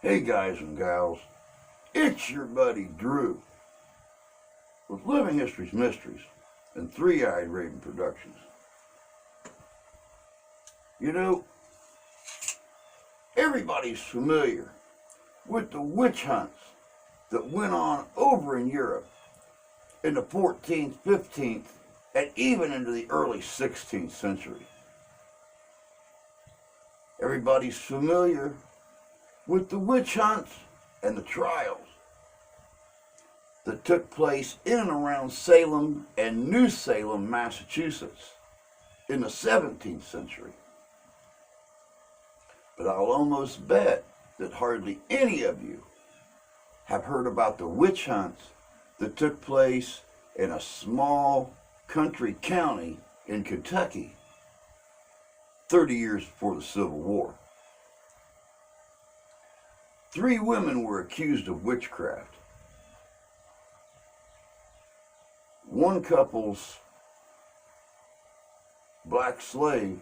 Hey guys and gals, it's your buddy Drew with Living History's Mysteries and Three-Eyed Raven Productions. You know, everybody's familiar with the witch hunts that went on over in Europe in the 14th, 15th, and even into the early 16th century. Everybody's familiar with the witch hunts and the trials that took place in and around Salem and New Salem, Massachusetts in the 17th century. But I'll almost bet that hardly any of you have heard about the witch hunts that took place in a small country county in Kentucky 30 years before the Civil War. 3 women were accused of witchcraft. One couple's black slave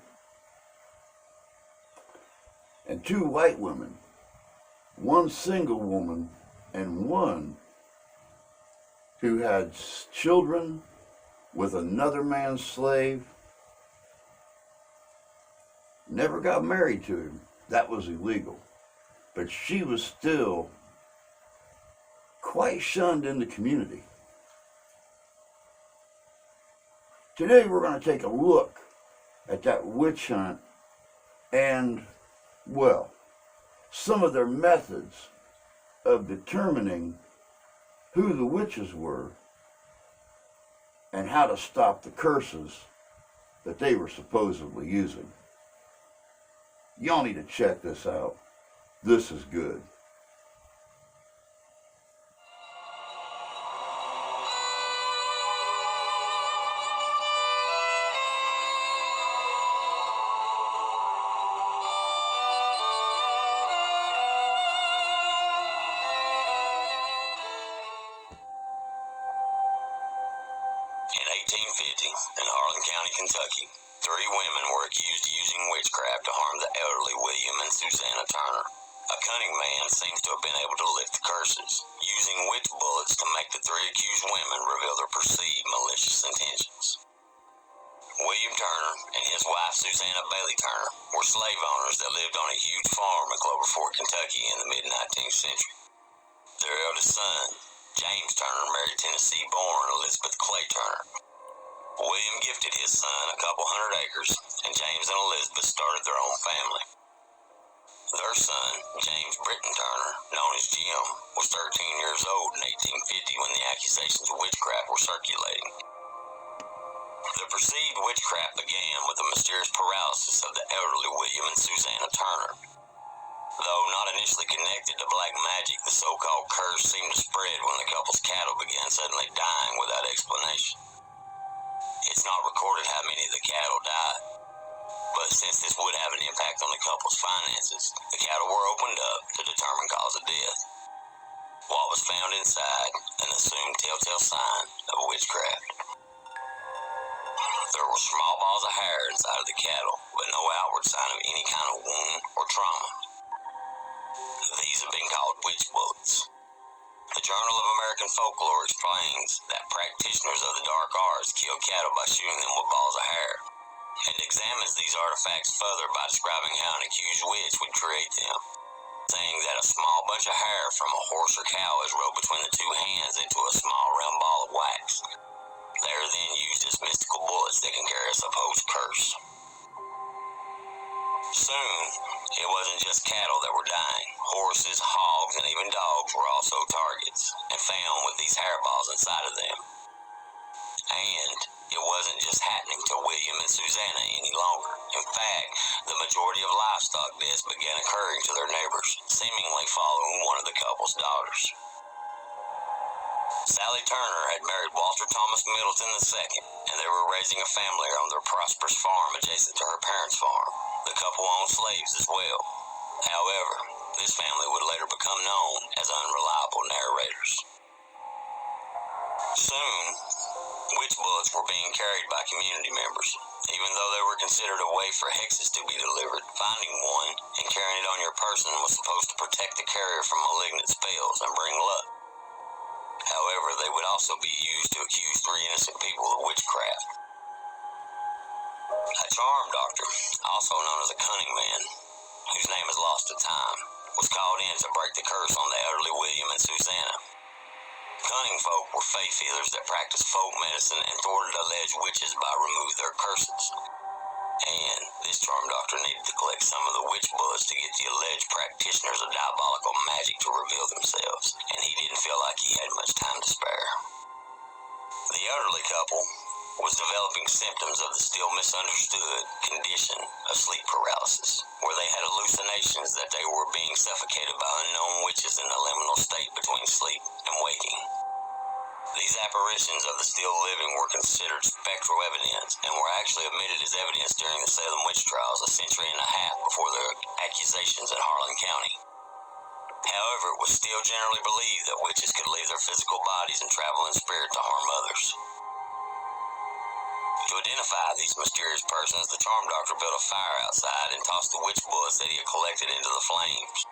and 2 white women, one single woman and one who had children with another man's slave, never got married to him. That was illegal. But she was still quite shunned in the community. Today we're going to take a look at that witch hunt and, well, some of their methods of determining who the witches were and how to stop the curses that they were supposedly using. Y'all need to check this out. This is good. In 1850, in Harlan County, Kentucky, 3 women were accused of using witchcraft to harm the elderly William and Susanna Turner. A cunning man seems to have been able to lift the curses, using witch bullets to make the 3 accused women reveal their perceived malicious intentions. William Turner and his wife Susanna Bailey Turner were slave owners that lived on a huge farm in Clover Fort, Kentucky in the mid-19th century. Their eldest son, James Turner, married Tennessee-born Elizabeth Clay Turner. William gifted his son a couple hundred acres, and James and Elizabeth started their own family. Their son, James Britton Turner, known as Jim, was 13 years old in 1850 when the accusations of witchcraft were circulating. The perceived witchcraft began with the mysterious paralysis of the elderly William and Susanna Turner. Though not initially connected to black magic, the so-called curse seemed to spread when the couple's cattle began suddenly dying without explanation. It's not recorded how many of the cattle died, but since this would have an impact on the couple's finances, the cattle were opened up to determine cause of death. What was found inside, an assumed telltale sign of witchcraft. There were small balls of hair inside of the cattle, but no outward sign of any kind of wound or trauma. These have been called witch bullets. The Journal of American Folklore explains that practitioners of the dark arts kill cattle by shooting them with balls of hair, and examines these artifacts further by describing how an accused witch would create them, saying that a small bunch of hair from a horse or cow is rolled between the 2 hands into a small round ball of wax. They are then used as mystical bullets that can carry a supposed curse. Soon, it wasn't just cattle that were dying. Horses, hogs, and even dogs were also targets, and found with these hairballs inside of them. And it wasn't just happening to William and Susanna any longer. In fact, the majority of livestock deaths began occurring to their neighbors, seemingly following one of the couple's daughters. Sally Turner had married Walter Thomas Middleton II, and they were raising a family on their prosperous farm adjacent to her parents' farm. The couple owned slaves as well. However, this family would later become known as unreliable narrators. Soon, Witch bullets were being carried by community members. Even though they were considered a way for hexes to be delivered, finding one and carrying it on your person was supposed to protect the carrier from malignant spells and bring luck. However, they would also be used to accuse 3 innocent people of witchcraft. A charm doctor, also known as a cunning man, whose name is lost to time, was called in to break the curse on the elderly William and Susanna. Cunning folk were faith healers that practiced folk medicine and thwarted alleged witches by removing their curses. And this charm doctor needed to collect some of the witch bullets to get the alleged practitioners of diabolical magic to reveal themselves, and he didn't feel like he had much time to spare. The elderly couple was developing symptoms of the still misunderstood condition of sleep paralysis, where they had hallucinations that they were being suffocated by unknown witches in a liminal state between sleep and waking. These apparitions of the still living were considered spectral evidence and were actually admitted as evidence during the Salem witch trials a century and a half before their accusations in Harlan County. However, it was still generally believed that witches could leave their physical bodies and travel in spirit to harm others. To identify these mysterious persons, the charm doctor built a fire outside and tossed the witch bullets that he had collected into the flames.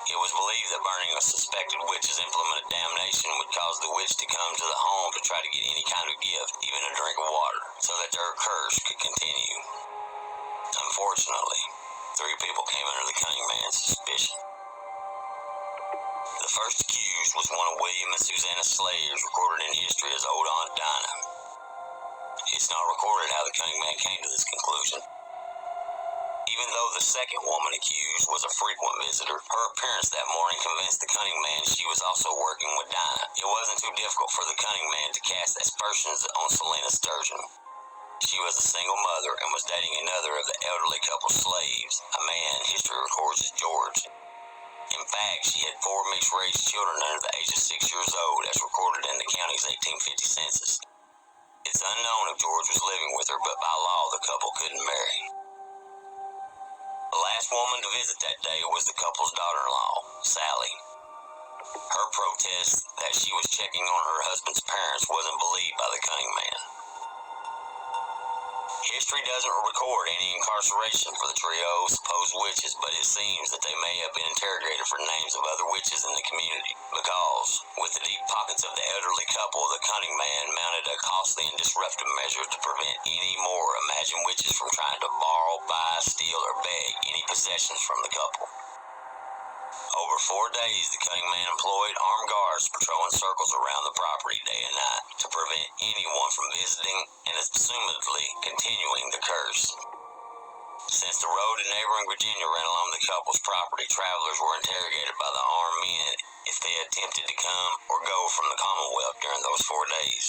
It was believed that burning a suspected witch's implement of damnation would cause the witch to come to the home to try to get any kind of gift, even a drink of water, so that their curse could continue. Unfortunately, 3 people came under the cunning man's suspicion. The first accused was one of William and Susanna's slaves, recorded in history as Old Aunt Dinah. It's not recorded how the cunning man came to this conclusion. Even though the second woman accused was a frequent visitor, her appearance that morning convinced the cunning man she was also working with Dinah. It wasn't too difficult for the cunning man to cast aspersions on Selena Sturgeon. She was a single mother and was dating another of the elderly couple's slaves, a man history records as George. In fact, she had 4 mixed-race children under the age of 6 years old, as recorded in the county's 1850 census. It's unknown if George was living with her, but by law the couple couldn't marry. The last woman to visit that day was the couple's daughter-in-law, Sally. Her protest that she was checking on her husband's parents wasn't believed by the cunning man. History doesn't record any incarceration for the trio of supposed witches, but it seems that they may have been interrogated for names of other witches in the community, because, with the deep pockets of the elderly couple, the cunning man mounted a costly and disruptive measure to prevent any more imagined witches from trying to borrow, buy, steal, or beg any possessions from the couple. Over 4 days, the cunning man employed armed guards patrolling circles around the property day and night to prevent anyone from visiting and assumedly continuing the curse. Since the road to neighboring Virginia ran along the couple's property, travelers were interrogated by the armed men if they attempted to come or go from the Commonwealth during those 4 days.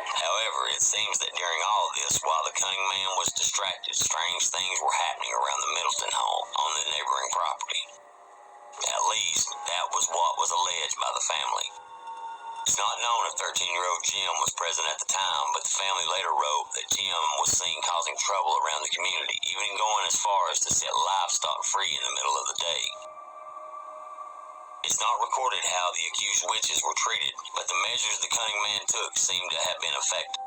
However, it seems that during all of this, while the cunning man was distracted, strange things were happening around the Middleton home on the neighboring property. At least, that was what was alleged by the family. It's not known if 13-year-old Jim was present at the time, but the family later wrote that Jim was seen causing trouble around the community, even going as far as to set livestock free in the middle of the day. It's not recorded how the accused witches were treated, but the measures the cunning man took seem to have been effective.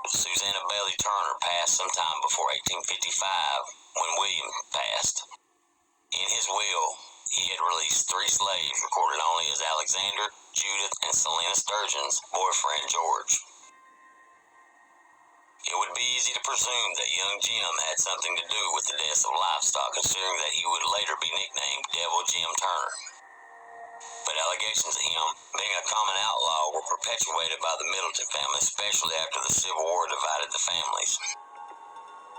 Susanna Bailey Turner passed sometime before 1855, when William passed. In his will, he had released 3 slaves recorded only as Alexander, Judith, and Selena Sturgeon's boyfriend George. It would be easy to presume that young Jim had something to do with the deaths of livestock, considering that he would later be nicknamed Devil Jim Turner. But allegations of him being a common outlaw were perpetuated by the Middleton family, especially after the Civil War divided the families.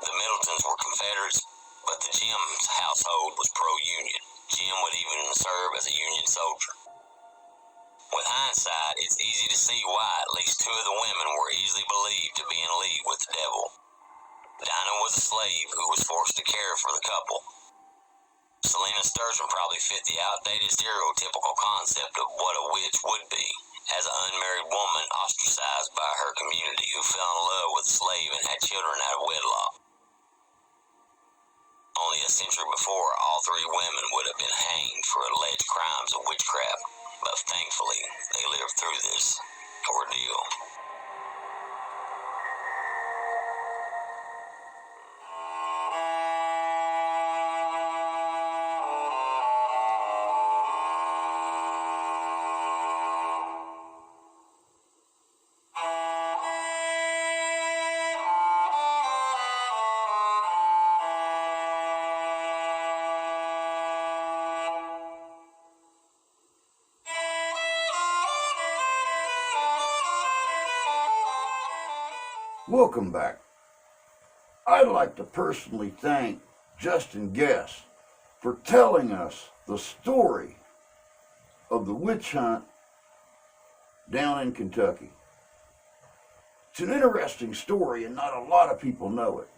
The Middletons were Confederates, but the Jim's household was pro-Union. Jim would even serve as a Union soldier. With hindsight, it's easy to see why at least 2 of the women were easily believed to be in league with the devil. Dinah was a slave who was forced to care for the couple. Selena Sturgeon probably fit the outdated stereotypical concept of what a witch would be, as an unmarried woman ostracized by her community who fell in love with a slave and had children out of wedlock. Only a century before, all 3 women would have been hanged for alleged crimes of witchcraft. but thankfully they lived through this ordeal. Welcome back. I'd like to personally thank Justin Guest for telling us the story of the witch hunt down in Kentucky. It's an interesting story and not a lot of people know it.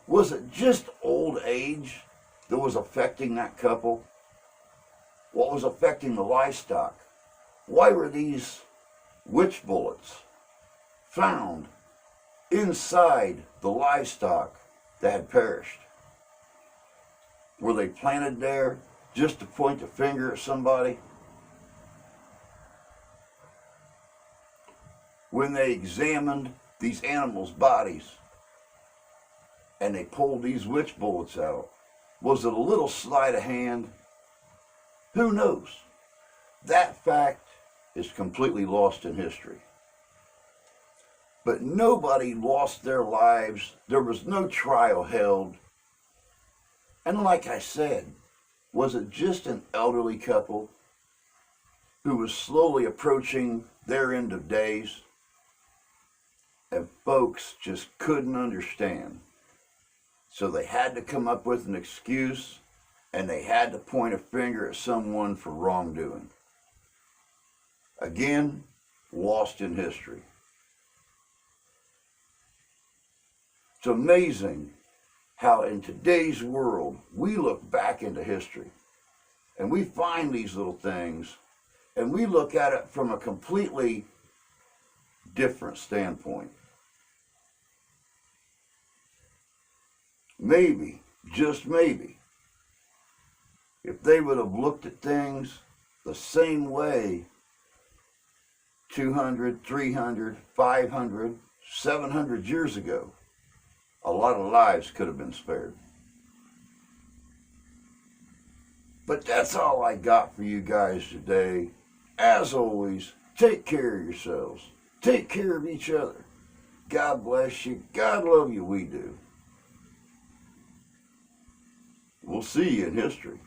Was it just old age that was affecting that couple? What was affecting the livestock? Why were these witch bullets found inside the livestock that had perished? Were they planted there just to point the finger at somebody? When they examined these animals' bodies and they pulled these witch bullets out, was it a little sleight of hand? Who knows? That fact is completely lost in history. But nobody lost their lives. There was no trial held. And like I said, was it just an elderly couple who was slowly approaching their end of days? And folks just couldn't understand. So they had to come up with an excuse, and they had to point a finger at someone for wrongdoing. Again, lost in history. It's amazing how in today's world we look back into history and we find these little things and we look at it from a completely different standpoint. Maybe, just maybe, if they would have looked at things the same way 200, 300, 500, 700 years ago, a lot of lives could have been spared. But that's all I got for you guys today. As always, take care of yourselves. Take care of each other. God bless you. God love you. We do. We'll see you in history.